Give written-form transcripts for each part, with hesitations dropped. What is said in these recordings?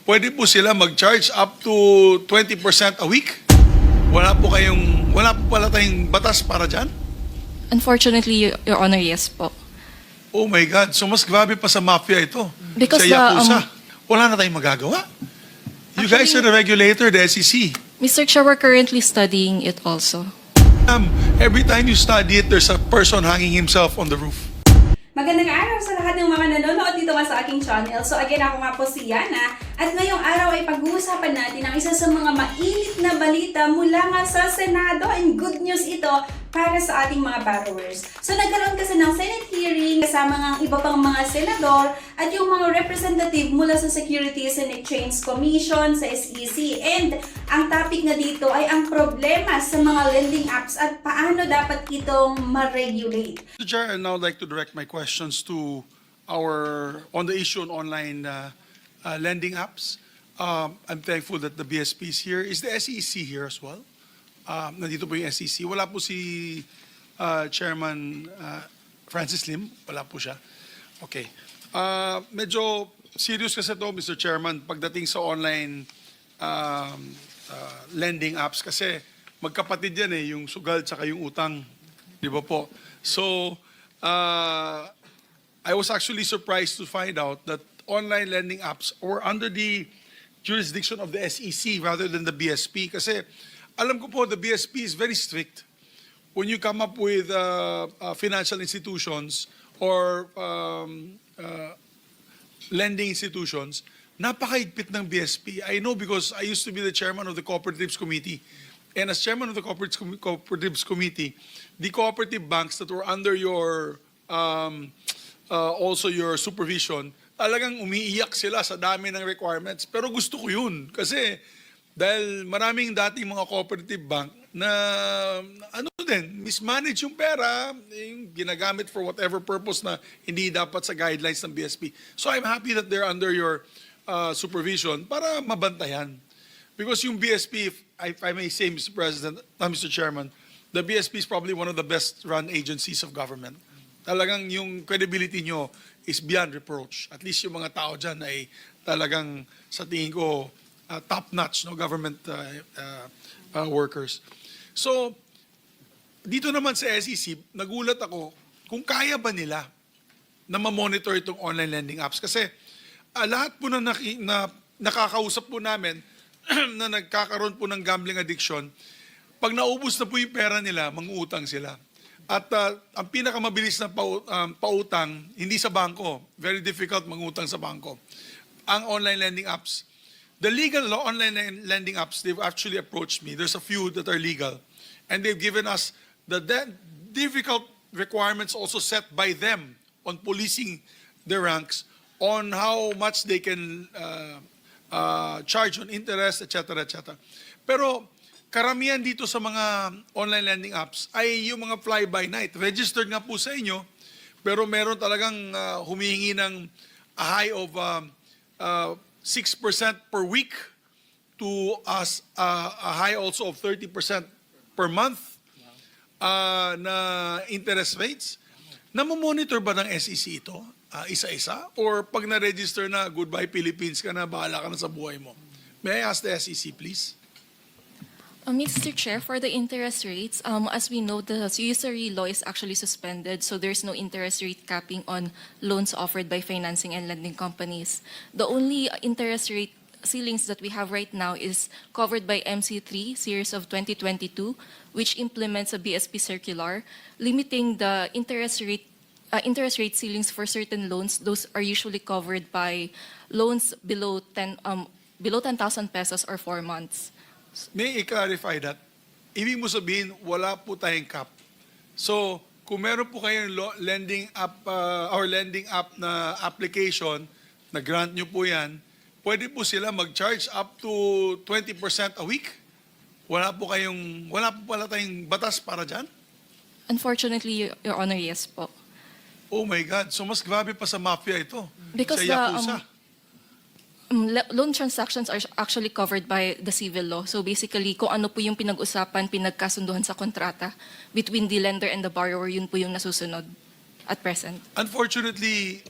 pwede po sila mag-charge up to 20% a week? Wala po pala tayong batas para dyan? Unfortunately, Your Honor, yes po. Oh my God, so mas grabe pa sa mafia ito. Because sa Yakuza. Wala na tayong magagawa. You guys are the regulator, the SEC. Mr. Chair, we're currently studying it also. Every time you study it, there's a person hanging himself on the roof. Magandang araw sa lahat ng mga nanonood dito nga sa aking channel. So again, ako nga po si Yana. At ngayong araw ay pag-uusapan natin ang isa sa mga mainit na balita mula nga sa Senado. And good news ito para sa ating mga borrowers. So nagkaroon kasi ng Senate hearing kasama nga ang iba pang mga senador at yung mga representative mula sa Securities and Exchange Commission, sa SEC. And ang topic na dito ay ang problema sa mga lending apps at paano dapat itong ma-regulate. Mr. Chair, I'd now like to direct my questions to on the issue on online lending apps. I'm thankful that the BSP is here. Is the SEC here as well? Nandito po yung SEC. Wala po si Chairman Francis Lim. Wala po siya. Okay. Medyo serious kasi to, Mr. Chairman, pagdating sa online lending apps. Kasi magkapatid yan eh, yung sugal tsaka yung utang. Di ba po? So, I was actually surprised to find out that online lending apps were under the jurisdiction of the SEC rather than the BSP. Kasi alam ko po, the BSP is very strict. When you come up with financial institutions or lending institutions, napakaigpit ng BSP. I know because I used to be the chairman of the Cooperatives Committee. And as chairman of the Cooperatives Committee, the cooperative banks that were under your also your supervision, talagang umiiyak sila sa dami ng requirements. Pero gusto ko yun kasi dahil maraming dating mga cooperative bank na mismanage yung pera, yung ginagamit for whatever purpose na hindi dapat sa guidelines ng BSP. So I'm happy that they're under your supervision para mabantayan. Because yung BSP, if I may say, Mr. President, Mr. Chairman, the BSP is probably one of the best run agencies of government. Talagang yung credibility nyo is beyond reproach. At least yung mga tao dyan ay talagang sa tingin ko top-notch no government workers. So, dito naman sa SEC, nagulat ako kung kaya ba nila na ma-monitor itong online lending apps. Kasi lahat po na nakakausap po namin na nagkakaroon po ng gambling addiction, pag naubos na po yung pera nila, mangutang sila. At ang pinakamabilis na pautang, hindi sa bangko. Very difficult mangutang sa bangko. Ang online lending apps. The legal online lending apps, they've actually approached me. There's a few that are legal. And they've given us the difficult requirements also set by them on policing their ranks on how much they can charge on interest, etc. etc. Pero karamihan dito sa mga online lending apps ay yung mga fly-by-night. Registered nga po sa inyo, pero meron talagang humihingi ng a high of 6% per week to a high also of 30% per month na interest rates. Namomonitor ba ng SEC ito? Isa-isa? Or pag na-register na, goodbye Philippines ka na, bahala ka na sa buhay mo? May I ask the SEC, please? Mr. Chair, for the interest rates, as we know, the usury law is actually suspended, so there's no interest rate capping on loans offered by financing and lending companies. The only interest rate ceilings that we have right now is covered by MC3 series of 2022, which implements a BSP circular, limiting the interest rate ceilings for certain loans. Those are usually covered by loans below 10,000 pesos or 4 months. May i-clarify that? Ibig mo sabihin, wala po tayong cap. So, kung meron po kayong lending app or lending app na application, na grant nyo po yan, pwede po sila mag-charge up to 20% a week? Wala po pala tayong batas para dyan? Unfortunately, Your Honor, yes po. Oh my God, so mas grabe pa sa mafia ito. Because sa Yakuza. Loan transactions are actually covered by the civil law. So basically, kung ano po yung pinag-usapan, pinagkasunduhan sa kontrata between the lender and the borrower, yun po yung nasusunod at present. Unfortunately,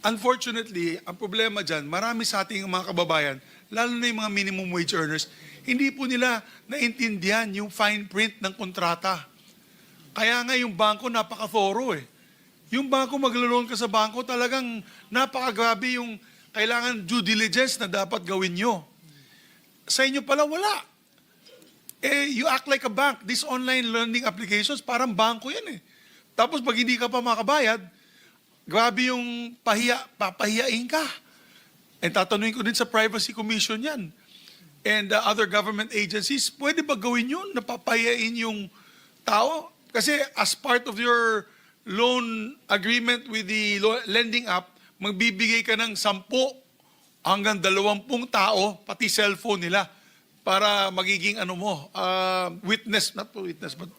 unfortunately, ang problema dyan, marami sa ating mga kababayan, lalo na yung mga minimum wage earners, hindi po nila naintindihan yung fine print ng kontrata. Kaya nga yung bangko napaka-thorough eh. Yung bangko, maglo-loan ka sa bangko, talagang napakagrabe yung kailangan due diligence na dapat gawin nyo. Sa inyo pala, wala. You act like a bank. These online lending applications, parang bangko yan eh. Tapos pag hindi ka pa makabayad, grabe yung papahiyain ka. And tatanungin ko din sa Privacy Commission yan. And other government agencies, pwede ba gawin yun? Napapahiyain yung tao? Kasi as part of your loan agreement with the lending app, magbibigay ka ng 10 hanggang 20 tao, pati cellphone nila, para magiging witness, not witness, but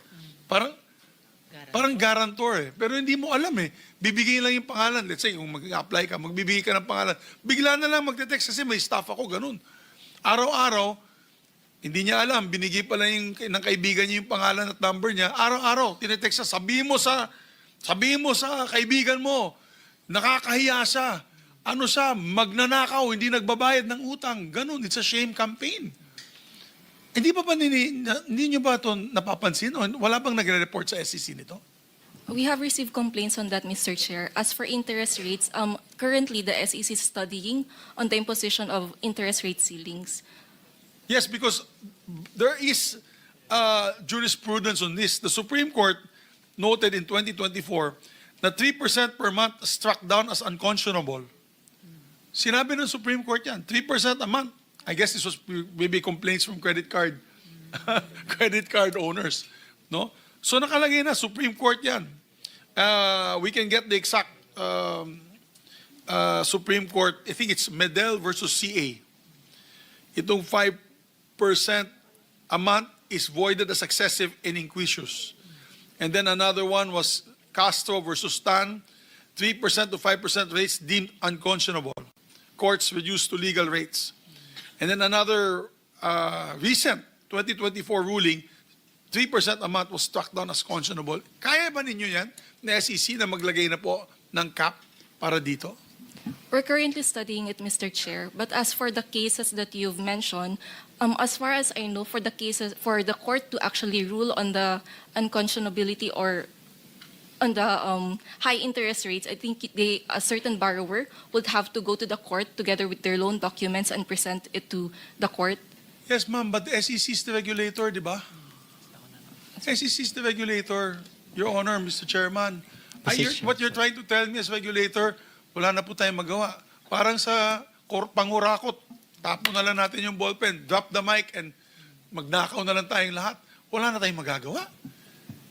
parang guarantor eh. Pero hindi mo alam eh. Bibigay lang yung pangalan. Let's say, kung mag-apply ka, magbibigay ka ng pangalan. Bigla na lang magte-text kasi may staff ako, ganun. Araw-araw, hindi niya alam, binigay pala ng kaibigan niya yung pangalan at number niya. Araw-araw, tinetext siya, sabihin mo sa kaibigan mo, nakakahiya siya. Ano siya, magnanakaw, hindi nagbabayad ng utang. Ganun, it's a shame campaign. Hindi niyo ba ito napapansin? O wala bang nagre-report sa SEC nito? We have received complaints on that, Mr. Chair. As for interest rates, currently the SEC is studying on the imposition of interest rate ceilings. Yes, because there is jurisprudence on this. The Supreme Court noted in 2024 na 3% per month struck down as unconscionable. Sinabi ng Supreme Court yan, 3% a month. I guess this was maybe complaints from credit card owners. No? So nakalagay na, Supreme Court yan. We can get the exact Supreme Court, I think it's Medel versus CA. Itong 5% a month is voided as excessive and inquisious. And then another one was Castro versus Tan, 3% to 5% rates deemed unconscionable. Courts reduced to legal rates. And then another recent 2024 ruling, 3% a month was struck down as conscionable. Kaya ba ninyo yan na SEC na maglagay na po ng cap para dito? We're currently studying it, Mr. Chair. But as for the cases that you've mentioned, as far as I know, for the court to actually rule on the unconscionability or on the high interest rates, I think a certain borrower would have to go to the court together with their loan documents and present it to the court. Yes, ma'am, but the SEC is the regulator, di ba? SEC is the regulator, Your Honor, Mr. Chairman. What you're trying to tell me as regulator, wala na po tayong magawa. Parang sa pangurakot, tapo na lang natin yung ballpen, drop the mic, and magnakaw na lang tayong lahat. Wala na tayong magagawa.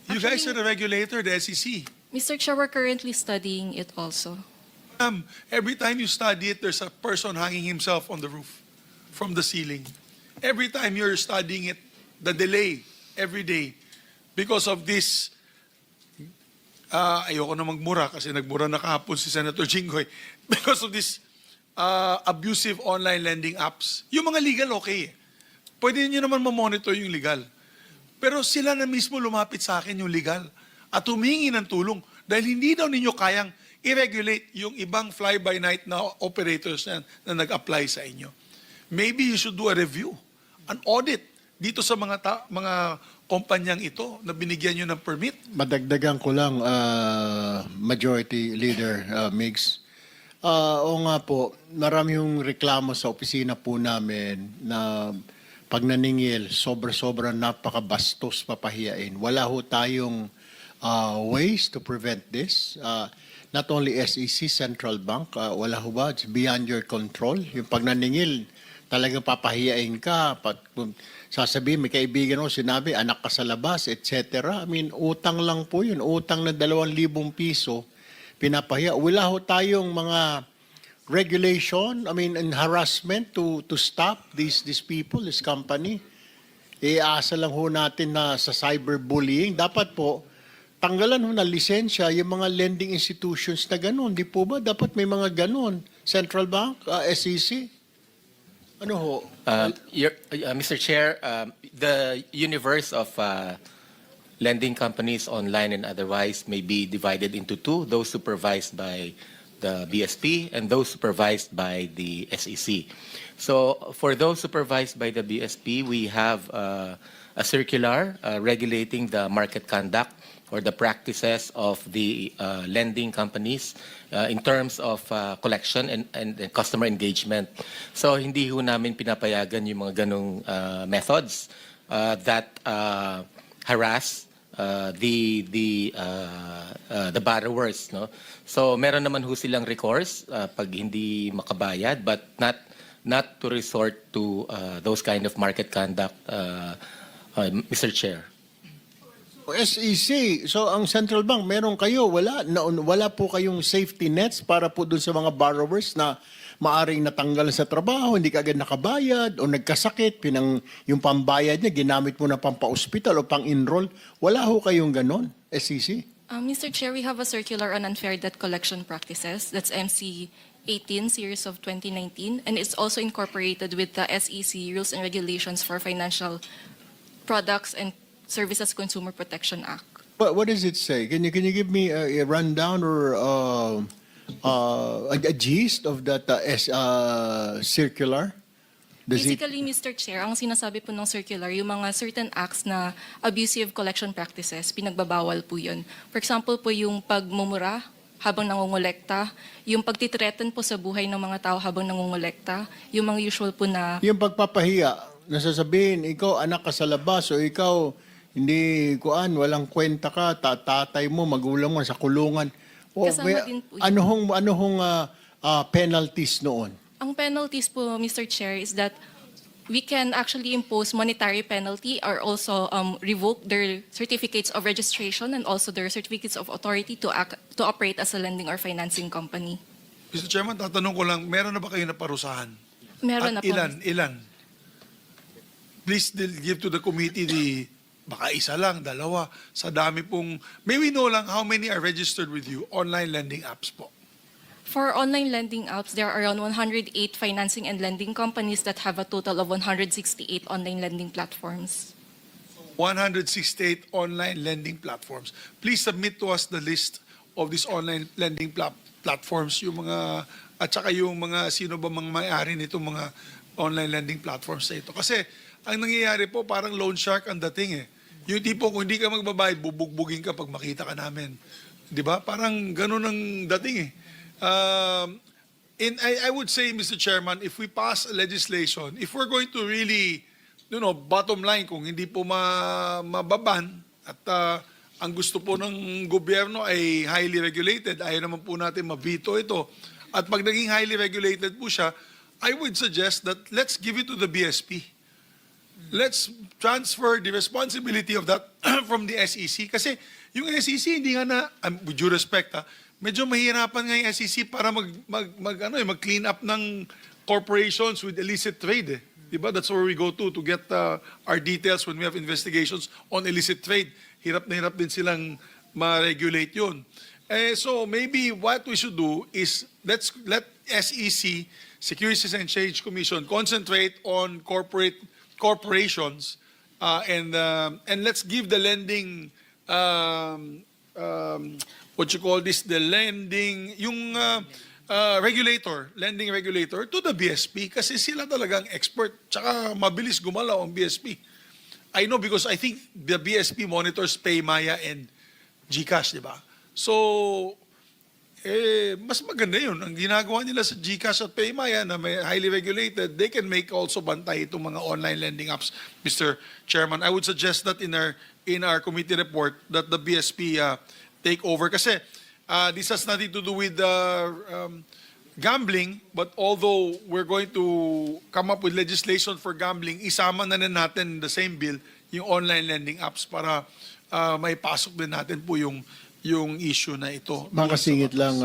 You guys are the regulator, the SEC. Mr. Chair, we're currently studying it also. Every time you study it, there's a person hanging himself on the roof from the ceiling. Every time you're studying it, the delay, every day, because of this, ayoko na magmura kasi nagmura na kahapon si Senator Jinggoy, because of this abusive online lending apps. Yung mga legal, okay. Pwede nyo naman mamonitor yung legal. Pero sila na mismo lumapit sa akin yung legal at humingi ng tulong dahil hindi daw ninyo kayang i-regulate yung ibang fly-by-night na operators na nag-apply sa inyo. Maybe you should do a review, an audit dito sa mga kumpanyang ito na binigyan nyo ng permit. Madagdagan ko lang, Majority Leader Migs. Oo nga po, marami yung reklamo sa opisina po namin na pag naningil, sobra-sobra napakabastos papahiyain. Wala ho tayong ways to prevent this. Not only SEC, Central Bank, wala ho ba? It's beyond your control. Yung pag naningil, talagang papahiyain ka. Sasabihin, may kaibigan mo, sinabi, anak ka sa labas, etc. I mean, utang lang po yun. Utang na 2,000 piso, pinapahiya. Wala ho tayong mga regulation, I mean, and harassment to stop these people, this company. Iasa lang ho natin na sa cyberbullying. Dapat po, tanggalan ho na lisensya yung mga lending institutions na ganun. Di po ba? Dapat may mga ganun. Central Bank, SEC. Ano ho? Mr. Chair, the universe of lending companies online and otherwise may be divided into two, those supervised by the BSP, and those supervised by the SEC. So for those supervised by the BSP, we have a circular regulating the market conduct or the practices of the lending companies in terms of collection and customer engagement. So hindi ho namin pinapayagan yung mga ganong methods that harass the borrowers, no? So meron naman ho silang recourse pag hindi makabayad, but not to resort to those kind of market conduct, Mr. Chair. SEC, so ang central bank, meron kayo, wala po kayong safety nets para po dun sa mga borrowers na maaring natanggal sa trabaho, hindi ka agad nakabayad o nagkasakit, yung pambayad niya ginamit mo na pampa-hospital o pang-enroll. Wala ho kayong ganon, SEC? Mr. Chair, we have a circular on unfair debt collection practices. That's MC 18 series of 2019, and it's also incorporated with the SEC rules and regulations for financial products and Services Consumer Protection Act. What does it say? Can you give me a rundown or a gist of that circular? Basically, Mr. Chair, ang sinasabi po ng circular, yung mga certain acts na abusive collection practices, pinagbabawal po yun. For example po, yung pagmumura habang nangungulekta, yung pagtitreaten po sa buhay ng mga tao habang nangungulekta, yung mga usual po na... Yung pagpapahiya, nasasabihin, ikaw anak ka sa labas o ikaw hindi walang kwenta ka, tatay mo, magulang mo sa kulungan. O, Kasama din po yun. ano hong penalties noon? Ang penalties po, Mr. Chair, is that we can actually impose monetary penalty or also revoke their certificates of registration and also their certificates of authority to operate as a lending or financing company. Mr. Chairman, tatanong ko lang, meron na ba kayo naparusahan? Meron na At po. ilan? Please give to the committee baka isa lang, dalawa, sa dami pong, may we know lang how many are registered with you, online lending apps po? For online lending apps, there are around 108 financing and lending companies that have a total of 168 online lending platforms. 168 online lending platforms. Please submit to us the list of these online lending platforms, yung mga, at saka yung mga, sino ba mga may-ari nitong mga online lending platforms na ito. Kasi, ang nangyayari po, parang loan shark ang dating eh. Yung tipo, kung hindi ka magbabayad, bubugbugin ka pag makita ka namin. Di ba? Parang ganun ang dating eh. I would say, Mr. Chairman, if we pass a legislation, if we're going to really, bottom line, kung hindi po mababan at ang gusto po ng gobyerno ay highly regulated, ayaw naman po natin ma-veto ito. At pag naging highly regulated po siya, I would suggest that let's give it to the BSP. Let's transfer the responsibility of that from the SEC. Kasi yung SEC, hindi nga na, with due respect, medyo mahirapan nga yung SEC para mag-clean up ng corporations with illicit trade. Diba? That's where we go to get our details when we have investigations on illicit trade. Hirap na hirap din silang ma-regulate yun. So maybe what we should do is let SEC, Securities and Exchange Commission, concentrate on corporations and let's give the lending what you call this, the lending, yung lending regulator to the BSP kasi sila talagang expert tsaka mabilis gumalaw ang BSP. I know because I think the BSP monitors PayMaya and GCash, di ba? So mas maganda yun. Ang ginagawa nila sa GCash at PayMaya na may highly regulated, they can make also bantay itong mga online lending apps, Mr. Chairman. I would suggest that in our committee report that the BSP take over. Kasi this has nothing to do with gambling, but although we're going to come up with legislation for gambling, isama na natin in the same bill yung online lending apps para may pasok din natin po yung issue na ito. Makasingit lang,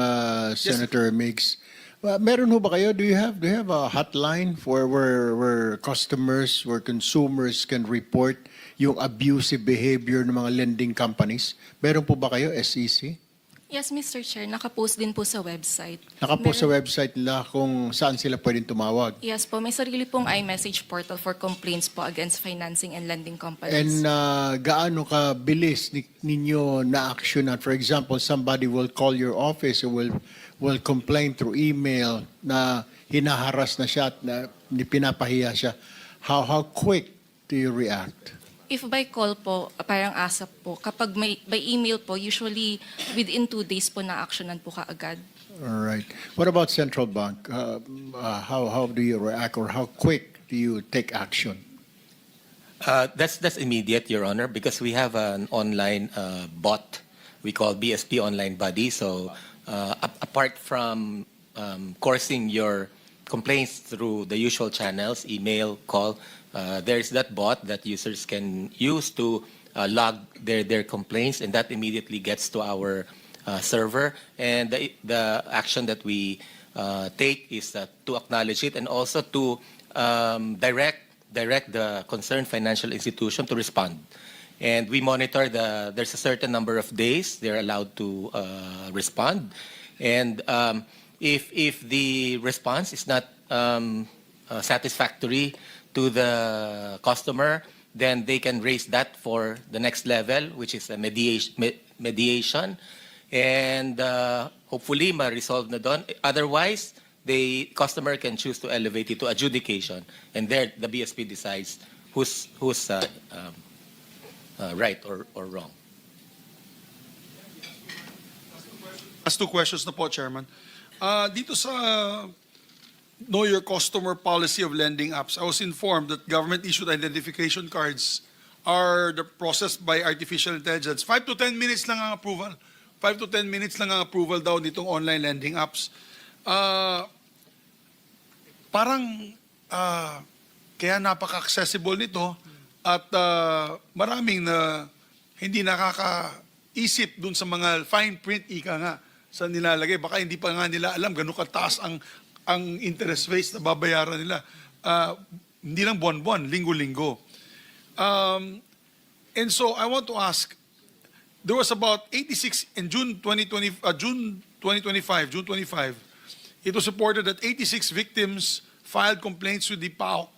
Senator Mix. Meron ho ba kayo? Do you have a hotline for where customers, where consumers can report yung abusive behavior ng mga lending companies? Meron po ba kayo, SEC? Yes, Mr. Chair, nakapost din po sa website. Nakapost sa website nila kung saan sila pwedeng tumawag. Yes po, may sarili pong iMessage portal for complaints po against financing and lending companies. And gaano ka bilis ninyo na-actionan? For example, somebody will call your office or will complain through email na hinaharas na siya at na pinapahiya siya, how quick do you react? If by call po, parang ASAP po. Kapag by email po, usually within 2 days po na-actionan po kaagad. All right. What about central bank? How do you react, or how quick do you take action? That's immediate, Your Honor, because we have an online bot we call BSP Online Buddy. So apart from coursing your complaints through the usual channels, email, call, there's that bot that users can use to log their complaints, and that immediately gets to our server. And the action that we take is to acknowledge it, and also to direct the concerned financial institution to respond. And we monitor there's a certain number of days they're allowed to respond. And if the response is not satisfactory to the customer, then they can raise that for the next level, which is a mediation. And hopefully ma-resolve na doon. Otherwise, the customer can choose to elevate it to adjudication, and there the BSP decides who's right or wrong. Last 2 questions na po, Chairman. Dito sa Know Your Customer policy of lending apps, I was informed that government-issued identification cards are processed by artificial intelligence. 5 to 10 minutes lang ang approval. 5 to 10 minutes lang ang approval daw nitong online lending apps. Parang kaya napaka-accessible nito at maraming na hindi nakakaisip dun sa mga fine print, ika nga, sa nilalagay. Baka hindi pa nga nila alam gano'ng kataas ang interest rates na babayaran nila. Hindi lang buwan-buwan, linggo-linggo. And so I want to ask, there was about 86 in June 25, it was reported that 86 victims filed complaints with the PAOK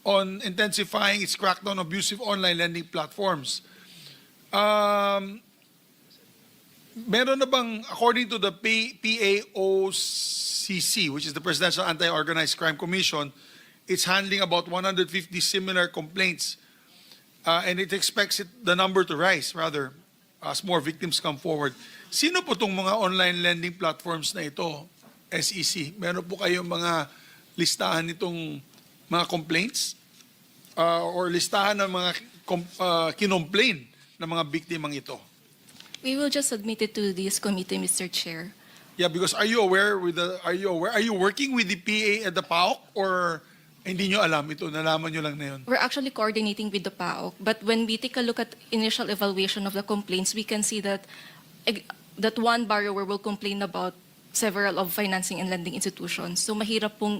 on intensifying its crackdown on abusive online lending platforms. Meron na bang, according to the PAOCC, which is the Presidential Anti-Organized Crime Commission, it's handling about 150 similar complaints. And it expects the number to rise, rather, as more victims come forward. Sino po itong mga online lending platforms na ito, SEC? Meron po kayong mga listahan nitong mga complaints? Or listahan ng mga kinomplain ng mga biktimang ito? We will just submit it to this committee, Mr. Chair. Yeah, because are you aware? Are you working with the PA at the PAOK, or hindi nyo alam ito? Nalaman nyo lang na yun? We're actually coordinating with the PAOK, but when we take a look at initial evaluation of the complaints, we can see that one borrower will complain about several of financing and lending institutions. So mahirap pong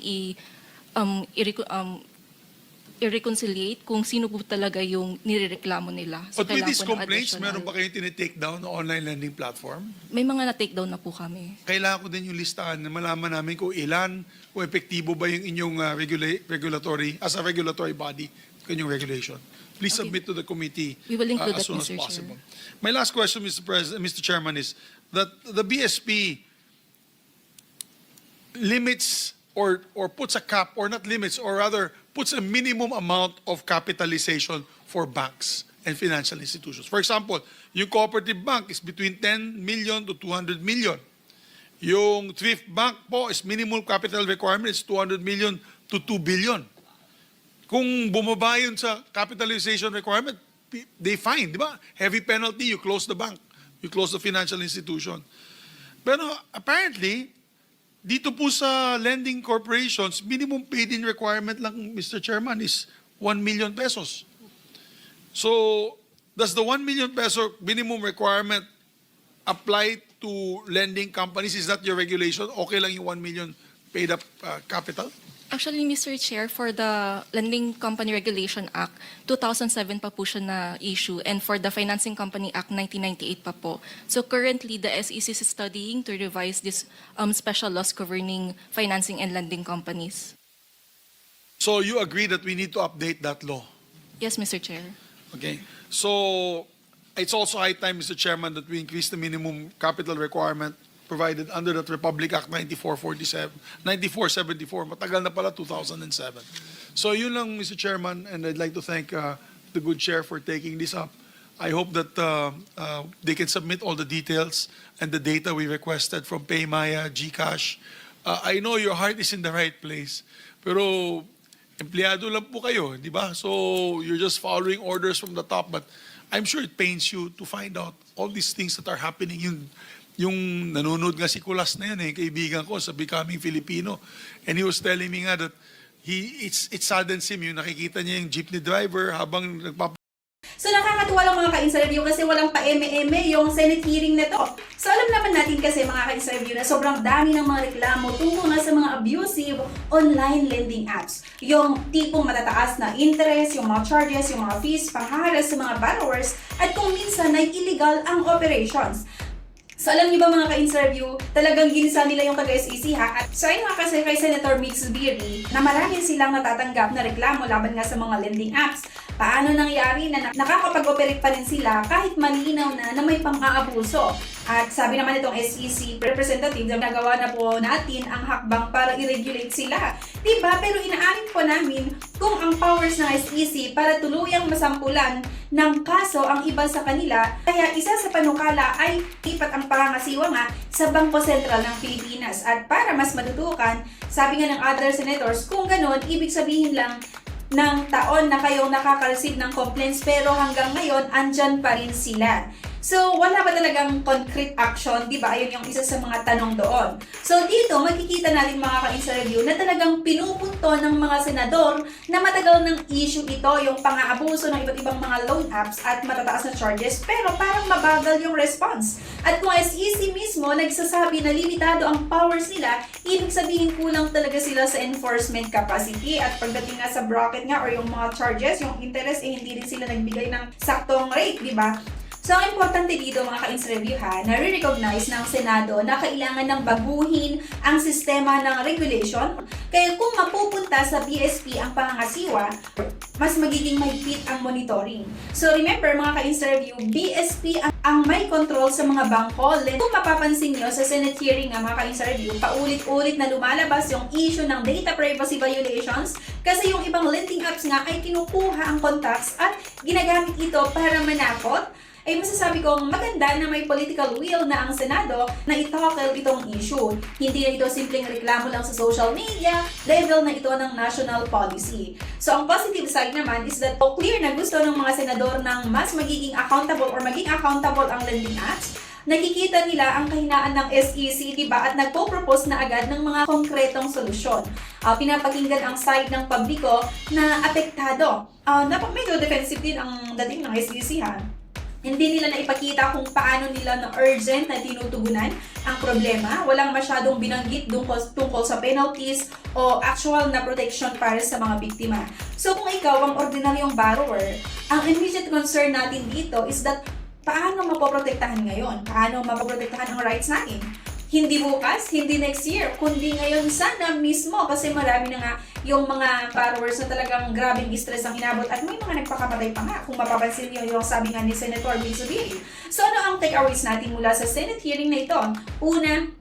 i-reconciliate kung sino po talaga yung nirereklamo nila. So But with these kailangan po ng complaints, additional- meron ba kayong tinitake down na online lending platform? May mga na-take down na po kami. Kailangan ko din yung listahan na malaman namin kung ilan, kung epektibo ba yung inyong regulatory, as a regulatory body, kanyang regulation. Please Okay. submit to the committee We will include as that, soon as Mr. Chair. possible. My last question, Mr. Chairman, is that the BSP limits or puts a cap, or not limits, or rather puts a minimum amount of capitalization for banks and financial institutions. For example, yung cooperative bank is between 10 million to 200 million. Yung thrift bank po is minimum capital requirement is 200 million to 2 billion. Kung bumaba yun sa capitalization requirement, they fine, di ba? Heavy penalty, you close the bank. You close the financial institution. Pero apparently, dito po sa lending corporations, minimum paid-in requirement lang, Mr. Chairman, is 1 million pesos. So, does the 1 million peso minimum requirement apply to lending companies? Is that your regulation? Okay lang yung 1 million paid up capital? Actually, Mr. Chair, for the Lending Company Regulation Act, 2007 pa po siya na-issue, and for the Financing Company Act, 1998 pa po. So currently, the SEC is studying to revise this special laws governing financing and lending companies. So, you agree that we need to update that law? Yes, Mr. Chair. Okay. So, it's also high time, Mr. Chairman, that we increase the minimum capital requirement provided under that Republic Act 9474. Matagal na pala, 2007. So yun lang, Mr. Chairman, and I'd like to thank the good chair for taking this up. I hope that they can submit all the details and the data we requested from Paymaya, GCash. I know your heart is in the right place, pero empleyado lang po kayo, di ba? So you're just following orders from the top, but I'm sure it pains you to find out all these things that are happening. Yung nanonood nga si Kulas na yan, kaibigan ko sa Becoming Filipino, and he was telling me nga that it saddens him yung nakikita niya yung jeepney driver habang So nakakatuwa lang mga ka-interview kasi walang pa-eme-eme yung Senate hearing na to. So alam naman natin kasi mga ka-interview na sobrang dami ng mga reklamo tungkol nga sa mga abusive online lending apps. Yung tipong matataas na interest, yung mga charges, yung mga fees, pangharas sa mga borrowers, at kung minsan ay illegal ang operations. So alam niyo ba mga ka-interview, talagang ginisa nila yung taga-SEC ha? At so ayun nga kasi kay Senator Mix Biri na maraming silang natatanggap na reklamo laban nga sa mga lending apps. Paano nangyari na nakakapag-operate pa rin sila kahit malinaw na may pang-aabuso? At sabi naman itong SEC representative na nagawa na po natin ang hakbang para i-regulate sila. Diba? Pero inaamin po namin kung ang powers ng SEC para tuluyang masampulan ng kaso ang iba sa kanila. Kaya isa sa panukala ay lipat ang pangangasiwa nga sa Bangko Sentral ng Pilipinas. At para mas madutukan, sabi nga ng other senators, kung ganon, ibig sabihin lang ng taon na kayong nakaka-receive ng complaints pero hanggang ngayon, andyan pa rin sila. So, wala ba talagang concrete action? Diba? Ayun yung isa sa mga tanong doon. So, dito, makikita natin mga ka-interview na talagang pinupunto ng mga senador na matagal ng issue ito, yung pang-aabuso ng iba't ibang mga loan apps at matataas na charges, pero parang mabagal yung response. At kung SEC mismo nagsasabi na limitado ang powers nila, ibig sabihin kulang talaga sila sa enforcement capacity. At pagdating nga sa bracket nga or yung mga charges, yung interest, hindi rin sila nagbigay ng saktong rate, diba? So, ang importante dito mga ka-interview ha, na-recognize ng Senado na kailangan ng baguhin ang sistema ng regulation. Kaya kung mapupunta sa BSP ang pangangasiwa, mas magiging mahigpit ang monitoring. So, remember mga ka-interview, BSP ang may control sa mga bangko. Kung mapapansin nyo sa Senate hearing nga mga ka-interview, paulit-ulit na lumalabas yung issue ng data privacy violations kasi yung ibang lending apps nga ay kinukuha ang contacts at ginagamit ito para manakot. Ay masasabi kong maganda na may political will na ang Senado na i-tackle itong issue. Hindi na ito simpleng reklamo lang sa social media, level na ito ng national policy. So ang positive side naman is that clear na gusto ng mga senador ng mas magiging accountable ang lending apps. Nakikita nila ang kahinaan ng SEC, diba? At nagpo-propose na agad ng mga konkretong solusyon. Pinapakinggan ang side ng publiko na apektado. Medyo defensive din ang dating ng SEC ha. Hindi nila naipakita kung paano nila na urgent na tinutugunan ang problema. Walang masyadong binanggit tungkol sa penalties o actual na protection para sa mga biktima. So kung ikaw ang ordinaryong borrower, ang immediate concern natin dito is that paano mapoprotektahan ngayon? Paano mapoprotektahan ang rights natin? Hindi bukas, hindi next year, kundi ngayon sana mismo kasi marami na nga yung mga borrowers na talagang grabing stress ang inabot at may mga nagpakamatay pa nga kung mapapansin niyo yung sabi nga ni Senator Abusive. So ano ang takeaways natin mula sa Senate hearing na ito? Una,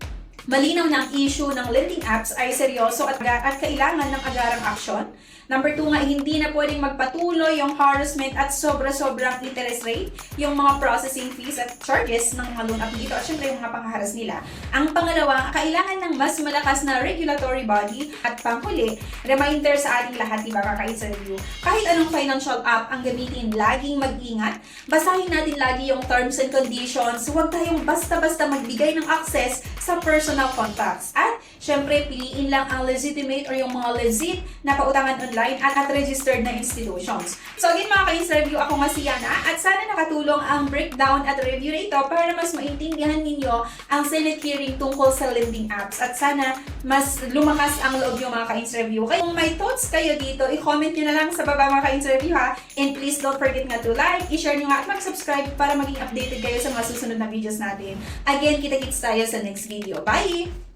malinaw na ang issue ng lending apps ay seryoso at kailangan ng agarang aksyon. Number 2 nga, hindi na pwedeng magpatuloy yung harassment at sobra-sobrang interest rate, yung mga processing fees at charges ng mga loan app dito at syempre yung mga pangharas nila. Ang pangalawa, kailangan ng mas malakas na regulatory body at panghuli, reminder sa ating lahat, diba kaka-interview, kahit anong financial app ang gamitin, laging mag-ingat, basahin natin lagi yung terms and conditions, huwag tayong basta-basta magbigay ng access sa personal contacts. At syempre, piliin lang ang legitimate or yung mga legit na pautangan online at registered na institutions. So again mga ka-interview, ako nga si Yana at sana nakatulong ang breakdown at review na ito para mas maintindihan ninyo ang Senate hearing tungkol sa lending apps at sana mas lumakas ang loob yung mga ka-interview. Kaya kung may thoughts kayo dito, i-comment nyo na lang sa baba mga ka-interview ha, and please don't forget nga to like, i-share nyo nga at mag-subscribe para maging updated kayo sa mga susunod na videos natin. Again, kita-kits tayo sa next video. Bye!